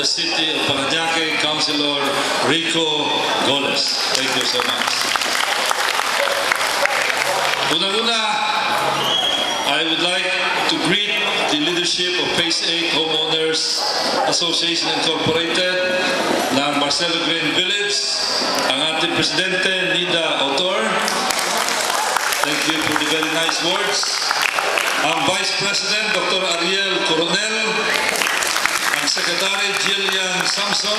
the city of Parañaque, Councilor Rico Goles. Thank you so much. Una-una, I would like to greet the leadership of Phase 8 Homeowners Association Incorporated ng Marcelo Green Village, ang ating Presidente, Nida Autor. Thank you for the very nice words. Ang Vice President, Dr. Ariel Coronel, ang Secretary, Jillian Samson,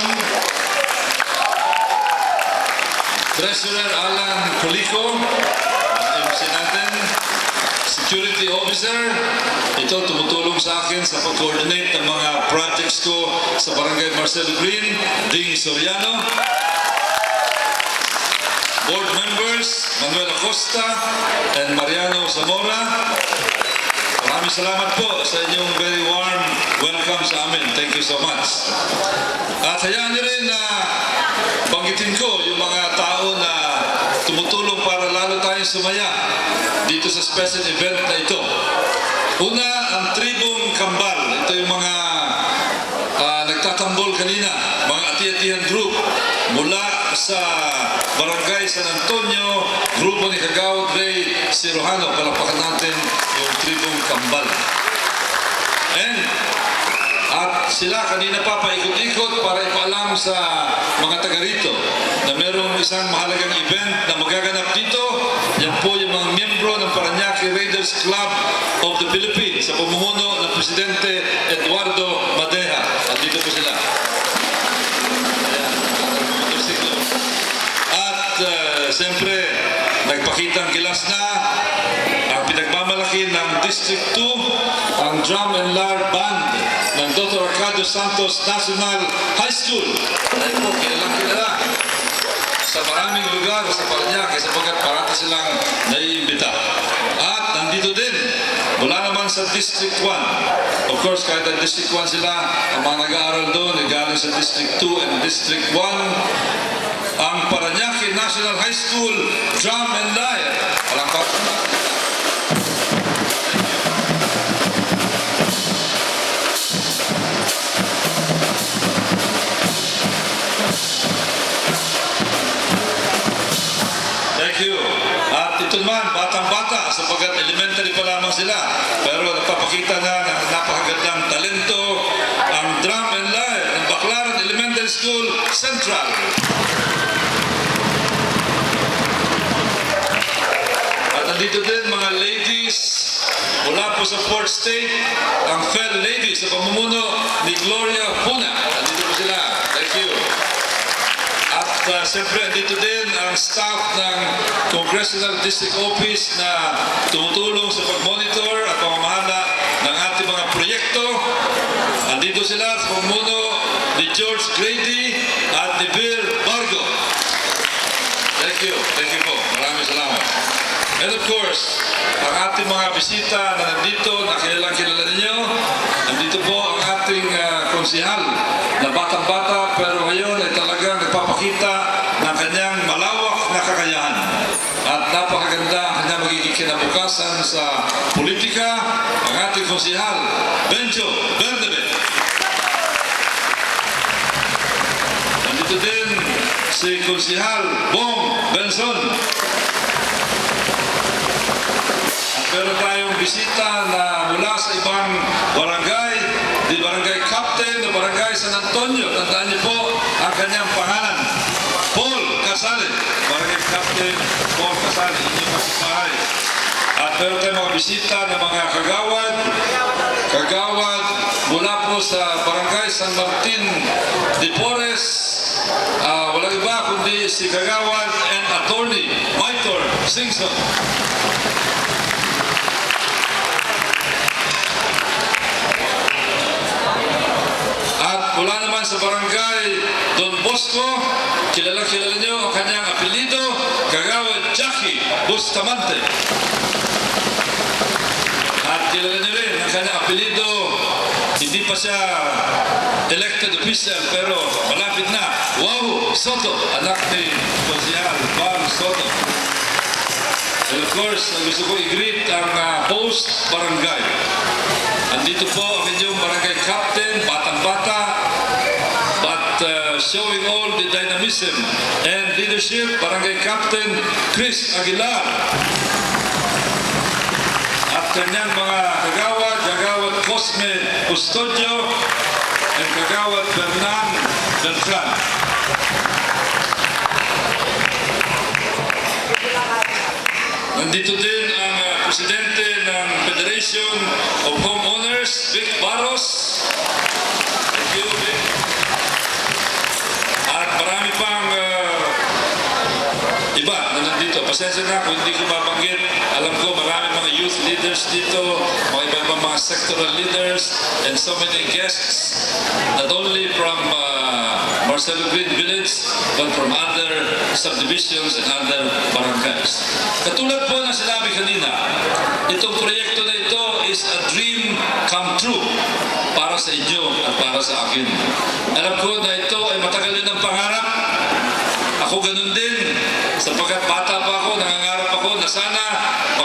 Treasurer, Alan Colico, MC natin, Security Officer, ito tumutulong sa akin sa pag-coordinate ng mga projects ko sa Barangay Marcelo Green, Ding Soriano, Board Members, Manuel Acosta and Mariano Zamora. Maraming salamat po sa inyong very warm welcome sa amin. Thank you so much. At hayaan niyo rin na banggitin ko yung mga tao na tumutulong para lalo tayong sumaya dito sa special event na ito. Una, ang Tribong Kambal. Ito yung mga nagtatambol kanina, mga ati-atihan group mula sa Barangay San Antonio, grupo ni Kagawad Ray Cirojano. Palakpakan natin yung Tribong Kambal. At sila kanina pa paikot-ikot para ipaalam sa mga taga rito na merong isang mahalagang event na magaganap dito. Yan po yung mga miyembro ng Parañaque Raiders Club of the Philippines sa pamumuno ng Presidente Eduardo Madeja. At dito po sila. Siyempre, nagpakitang gilas na ang pinagmamalaki ng District 2, ang Drum and Lyre Band ng Dr. Arcadio Santos National High School. Dahil po, kilala sa maraming lugar sa Parañaque sapagkat parati silang naiimbita. At nandito din, mula naman sa District 1. Of course, kahit ang District 1 sila, ang mga nag-aaral doon, galing sa District 2 and District 1, ang Parañaque National High School Drum and Lyre. Palakpakan natin. Thank you. At ito naman, batang-bata, sapagkat elementary pa lamang sila. Pero nagpapakita na ng napakagandang talento ang Drum and Lyre ng Baclaran Elementary School Central. Nandito din mga ladies mula po sa Port State, ang Fel Ladies sa pamumuno ni Gloria Puna. Nandito po sila. Thank you. At siyempre nandito din ang staff ng Congressional District Office na tumutulong sa pag-monitor at pamamahala ng ating mga proyekto. Nandito sila sa pamumuno ni George Grady at ni Bill Bargo. Thank you. Thank you po. Maraming salamat. And of course, ang ating mga bisita na nandito, na kilala ninyo, nandito po ang ating konsihal na batang-bata pero ngayon ay talagang nagpapakita ng kanyang malawak na kakayahan. At napakaganda ang kanyang magiging kinabukasan sa politika, ang ating konsihal, Benjo Bernabe. Nandito din si konsihal Bong Benson. Meron tayong bisita na mula sa ibang barangay, di barangay captain o barangay San Antonio. Tandaan niyo po ang kanyang pangalan, Paul Casale. Barangay captain Paul Casale, inyong kapitbahay. At meron tayong mga bisita na mga kagawad mula po sa barangay San Martin de Porres. Walang iba kundi si Kagawad and Attorney Maitor Singson. Mula naman sa barangay Don Bosco, kilala niyo ang kanyang apelido, Kagawad Jackie Bustamante. At kilala niyo rin ang kanyang apelido, hindi pa siya elected official pero malapit na, Wow Soto, anak ni Konsihal Bar Soto. And of course, gusto ko i-greet ang host barangay. Andito po ang inyong barangay captain, batang-bata, Evangelism and Leadership, Barangay Captain Chris Aguilar. After niyan, mga kagawad, Kagawad Cosme Custodio and Kagawad Fernan Beltran. Nandito din ang Presidente ng Federation of Homeowners, Vic Barros. Thank you, Vic. At marami pang iba na nandito. Pasensya na kung hindi ko mabanggit. Alam ko marami mga youth leaders dito, mga iba-ibang mga sectoral leaders, and so many guests, not only from Marcelo Green Village, but from other subdivisions and other barangays. Katulad po na sinabi kanina, itong proyekto na ito is a dream come true para sa inyo at para sa akin. Alam ko na ito ay matagal din ang pangarap. Ako ganun din, sapagkat bata pa ako, nangangarap ako na sana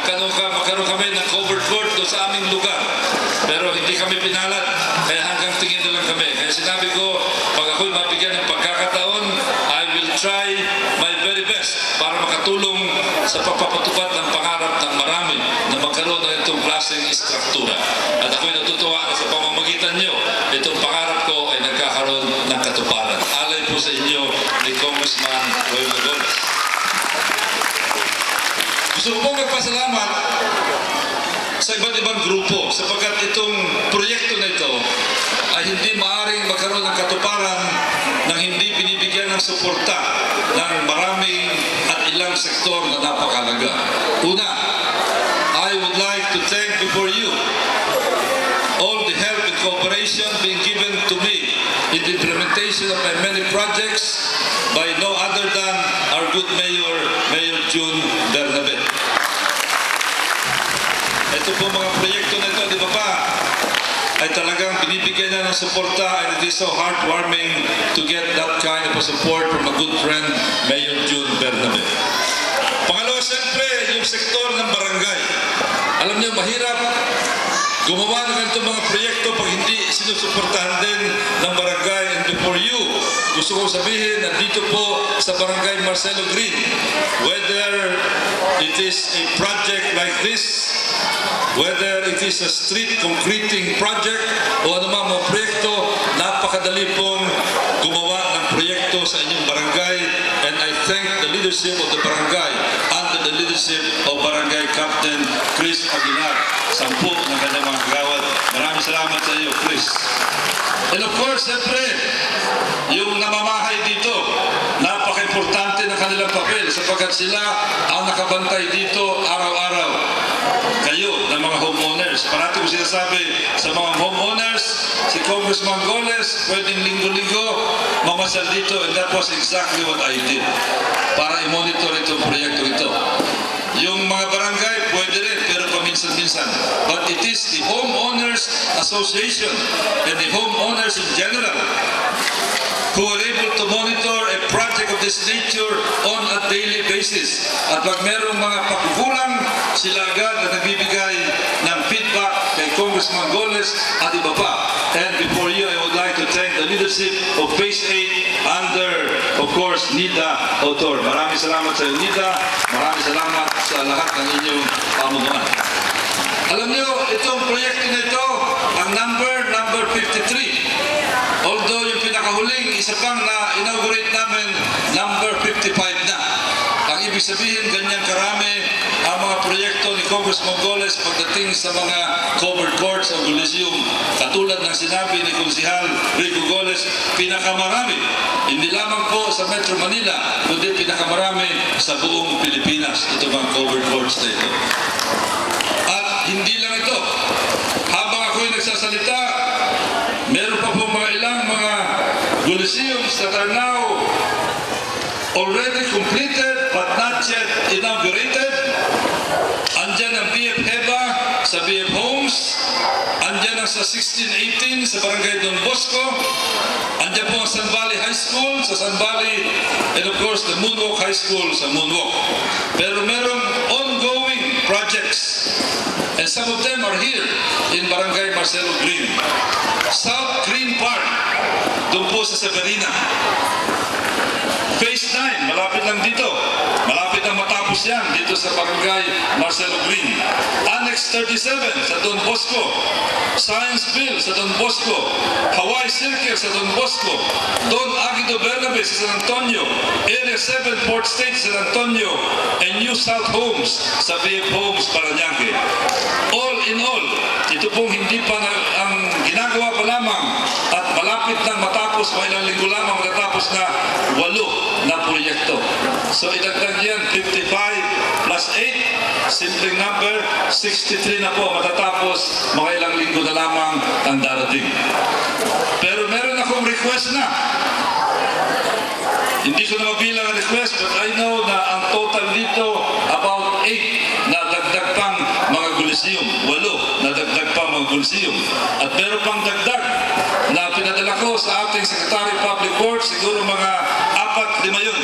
magkaroon kami ng covered court doon sa aming lugar. Pero hindi kami pinalat, kaya hanggang tingin na lang kami. Kaya sinabi ko, pag ako'y mabigyan ng pagkakataon, I will try my very best para makatulong sa pagpapatupad ng pangarap ng marami na magkaroon ng itong klaseng istruktura. At ako'y natutuwa na sa pamamagitan nyo, itong pangarap ko ay nagkakaroon ng katuparan. Alay po sa inyo ni Congressman Roy Magones. Gusto ko pong magpasalamat sa iba't ibang grupo sapagkat itong proyekto na ito ay hindi maaaring magkaroon ng katuparan nang hindi binibigyan ng suporta ng maraming at ilang sektor na napakalaga. Una, I would like to thank before you all the help and cooperation being given to me in the implementation of my many projects by no other than our good Mayor, Mayor June Bernabe. Ito po mga proyekto na ito, di ba pa, ay talagang binibigyan niya ng suporta, and it is so heartwarming to get that kind of support from a good friend, Mayor June Bernabe. Pangalawa, siyempre, yung sektor ng barangay. Alam niyo, mahirap gumawa ng ganitong mga proyekto pag hindi sinusuportahan din ng barangay. And before you, gusto ko sabihin, nandito po sa barangay Marcelo Green, whether it is a project like this, whether it is a street concreting project o anumang mga proyekto, napakadali pong gumawa ng proyekto sa inyong barangay. And I thank the leadership of the barangay under the leadership of Barangay Captain Chris Aguilar, 10 ng kanyang mga kagawad. Maraming salamat sa iyo, Chris. And of course, siyempre, yung namamahay dito, napaka-importante ng kanilang papel sapagkat sila ang nakabantay dito araw-araw. Kayo, ng mga homeowners. Parati ko sinasabi sa mga homeowners, si Congressman Goles, pwedeng linggo-linggo, mamasal dito, and that was exactly what I did para i-monitor itong proyekto ito. Yung mga barangay, pwede rin, pero paminsan-minsan. But it is the Homeowners Association and the homeowners in general who are able to monitor a project of this nature on a daily basis. At pag merong mga pagkukulang, sila agad na nagbibigay ng feedback kay Congressman Goles at iba pa. And before you, I would like to thank the leadership of Phase 8 under, of course, Nida Autor. Maraming salamat sa iyo, Nida. Maraming salamat sa lahat ng inyong pamunuan. Alam niyo, itong proyekto na ito, ang number 53. Although yung pinakahuling, isa pang na-inaugurate namin, number 55 na. Ang ibig sabihin, ganyan karami ang mga proyekto ni Congressman Goles pagdating sa mga covered courts o Coliseum. Katulad ng sinabi ni Konsihal Rico Goles, pinakamarami. Hindi lamang po sa Metro Manila, kundi pinakamarami sa buong Pilipinas. Ito mga covered courts na ito. At hindi lang ito. Habang ako'y nagsasalita, meron pa po mga ilang mga Coliseums that are now already completed but not yet inaugurated. Andyan ang BF Heba sa BF Homes. Andyan ang sa 1618 sa Barangay Don Bosco. Andyan po ang San Valley High School sa San Valley. And of course, the Moonwalk High School sa Moonwalk. Pero merong ongoing projects. And some of them are here in Barangay Marcelo Green. South Green Park, doon po sa Severina. dito. Malapit na matapos yan dito sa barangay Marcelo Green. Annex 37 sa Don Bosco. Scienceville sa Don Bosco. Hawaii Circle sa Don Bosco. Don Aguido Bernabe sa San Antonio. Area 7 Port State sa San Antonio. And New South Homes sa BF Homes, Parañaque. All in all, ito pong hindi pa ang ginagawa pa lamang at malapit nang matapos, ilang linggo lamang matatapos na 8 na proyekto. So idagdag yan, 55 plus 8, simpleng number, 63 na po matatapos, mga ilang linggo na lamang ang darating. Pero meron akong request na. Hindi ko na mabilang ang request, but I know na ang total dito about 8 na dagdag pang mga Coliseum. 8 na dagdag pang mga Coliseum. At meron pang dagdag na pinadala ko sa ating Secretary of Public Works, siguro mga 4-5 yun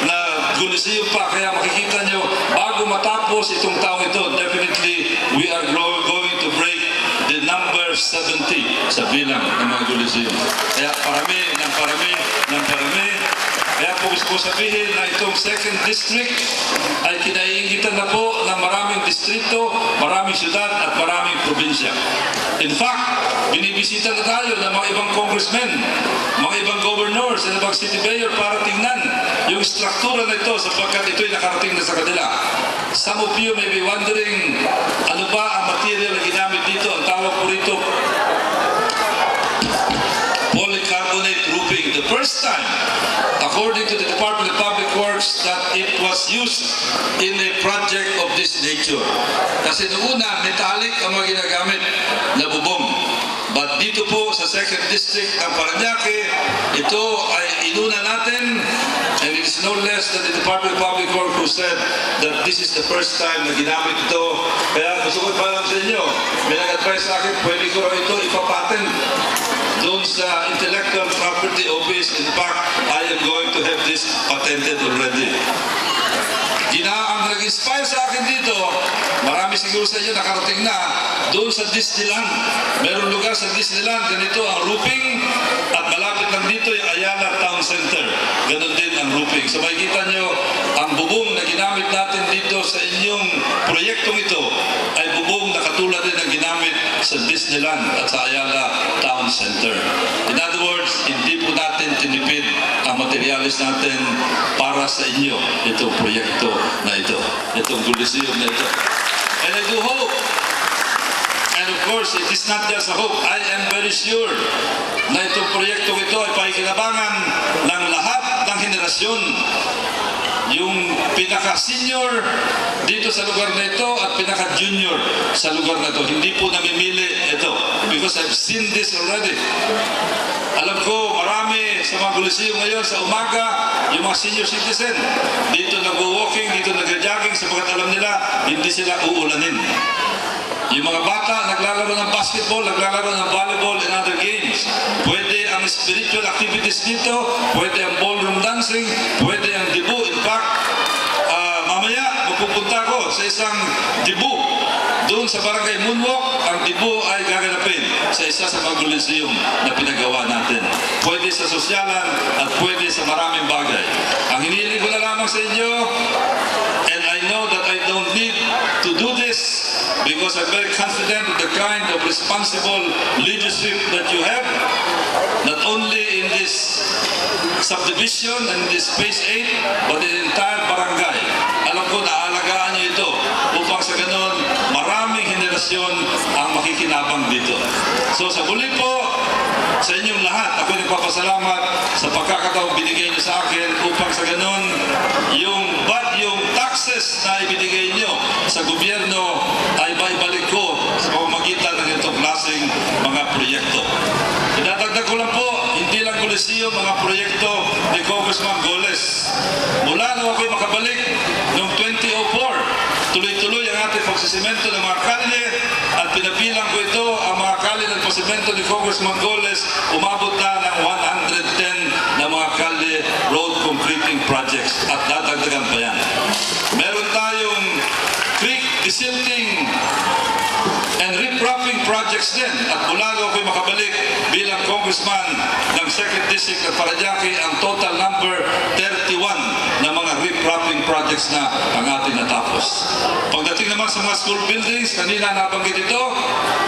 na Coliseum pa. Kaya makikita nyo, bago matapos itong taong ito, definitely we are going to break the number 70 sa bilang ng mga Coliseum. Kaya parami ng parami ng parami. Kaya po gusto ko sabihin na itong 2nd District ay kinaiingitan na po ng maraming distrito, maraming syudad at maraming probinsya. In fact, binibisita na tayo ng mga ibang congressmen, mga ibang governors, at ibang city mayor para tingnan yung struktura na ito sapagkat ito'y nakarating na sa kanila. Some of you may be wondering, ano ba ang material na ginamit dito? Ang tawag po rito, polycarbonate roofing. The first time, according to the Department of Public Works, that it was used in a project of this nature. Kasi noong una, metallic ang mga ginagamit na bubong. But dito po sa 2nd District ng Parañaque, ito ay inuna natin, and it is no less than the Department of Public Works who said that this is the first time na ginamit ito. Kaya gusto ko ipalam sa inyo, may nag-advise sa akin, pwede ko raw ito ipapatent doon sa Intellectual Property Office. In fact, I am going to have this patented already. Ang nag-inspire sa akin dito, marami siguro sa inyo nakarating na, doon sa Disneyland. Meron lugar sa Disneyland, ganito ang roofing, at malapit lang dito yung Ayala Town Center. Ganon din ang roofing. So makikita nyo, ang bubong na ginamit natin dito sa inyong proyektong ito ay bubong na katulad din ang ginamit sa Disneyland at sa Ayala Town Center. In other words, hindi po natin tinipid ang materialis natin para sa inyo itong proyekto na ito, itong Coliseum na ito. And I do hope, and of course, it is not just a hope, I am very sure na itong proyekto ito ay pakikinabangan ng lahat ng henerasyon. Yung pinaka-senior dito sa lugar na ito at pinaka-junior sa lugar na ito. Hindi po namimili ito because I've seen this already. Alam ko, marami sa mga Coliseum ngayon sa umaga, yung mga senior citizen, dito nag-walking, dito nag-jogging, sapagkat alam nila, hindi sila uulanin. Yung mga bata, naglalaro ng basketball, naglalaro ng volleyball and other games. Pwede ang spiritual activities dito, pwede ang ballroom dancing, pwede ang dibu. In fact, mamaya, magpupunta ko sa isang dibu. Doon sa barangay Moonwalk, ang dibu ay gaganapin sa isa sa mga Coliseum na pinagawa natin. Pwede sa sosyalan at pwede sa maraming bagay. Ang hinihiling ko na lamang sa inyo, and I know that I don't need to do this because I'm very confident in the kind of responsible leadership that you have, not only in this subdivision and this Phase 8, but in the entire barangay. Alam ko, naalagaan niyo ito upang sa ganun, maraming henerasyon ang makikinabang dito. So sa muli po, sa inyong lahat, ako nagpapasalamat sa pagkakataong binigay niyo sa akin upang sa ganun, yung taxes na ibinigay niyo sa gobyerno ay maibalik ko sa pamamagitan ng itong klaseng mga proyekto. Idadagdag ko lang po, hindi lang Coliseum, mga proyekto ni Congressman Goles. Mula nung ako'y makabalik noong 2004, tuloy-tuloy ang ating pagsisimento ng mga kalye at pinabilang ko ito, ang mga kalye ng pagsisimento ni Congressman Goles, umabot na ng 110 na mga kalye road completing projects at dadagdagan pa yan. Meron tayong creek desilting and riprapping projects din at mula nung ako'y makabalik bilang congressman ng 2nd District ng Parañaque, ang total number 31 na mga riprapping projects na ang ating natapos. Pagdating naman sa mga school buildings, kanina nabanggit ito,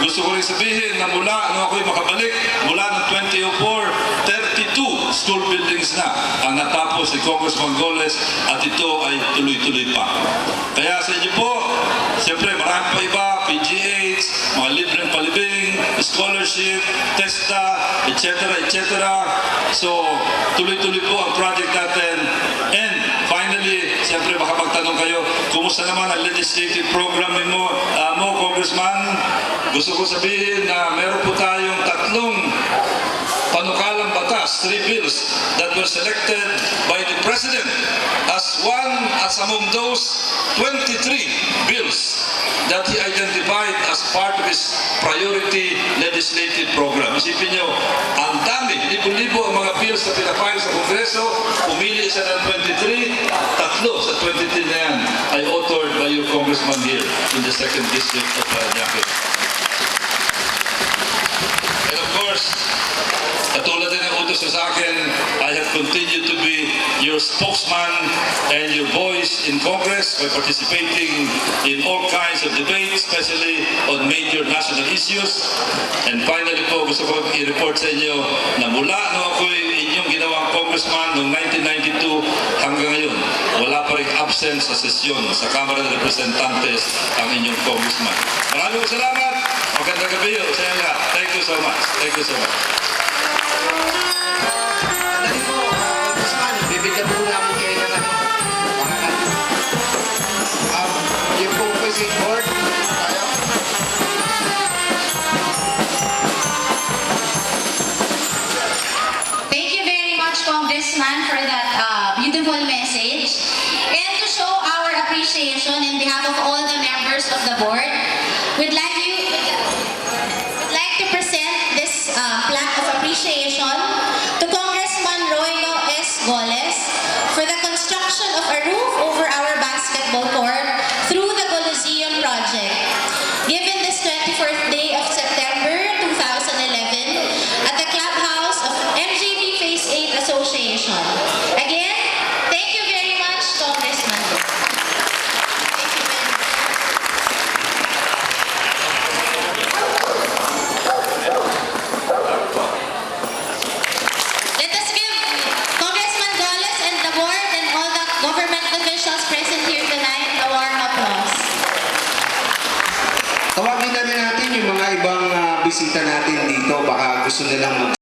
gusto ko rin sabihin na mula nung ako'y makabalik, mula noong 2004, 32 school buildings na ang natapos ni Congressman Goles at ito ay tuloy-tuloy pa. Kaya sa inyo po, siyempre marami pa iba, PGH, mga libreng palibing, scholarship, TESTA, etc. etc. So, tuloy-tuloy po ang project natin. And finally, siyempre baka magtanong kayo, kumusta naman ang legislative program mo, Congressman? Gusto ko sabihin na meron po tayong tatlong panukalang batas, 3 bills that were selected by the President as among those 23 bills that he identified as part of his priority legislative program. Isipin nyo, ang dami, libo-libo ang mga bills na pinafile sa Kongreso, pumili siya ng 23, tatlo sa 23 na yan ay authored by your congressman here in the 2nd District of Parañaque. And of course, katulad din ng utos sa akin, I have continued to be your spokesman and your voice in Congress by participating in all kinds of debates, especially on major national issues. And finally po, gusto ko i-report sa inyo na mula nung ako'y inyong ginawang congressman noong 1992 hanggang ngayon, wala pa rin absent sa sesyon sa Kamara ng Representantes ang inyong congressman. Maraming salamat. Magandang gabi sa inyo lahat. Thank you so much. Thank you so much. Dali po, Congressman, bibigyan po namin kayo ng pangalan. Yung po President Board, tayo. Thank you very much, Congressman, for that beautiful message. And to show our appreciation in behalf of all the members of the board, we'd like to present this plaque of appreciation to Congressman Roylo S. Goles for the construction of a roof over our basketball court through the Coliseum project. Given this 24th day of September 2011 at the clubhouse of MJB Phase 8 Association. Again, thank you very much, Congressman. Thank you very much. Let us give Congressman Goles and the board and all the government officials present here tonight a warm applause. Tawagin na rin natin yung mga ibang bisita natin dito. Baka gusto nilang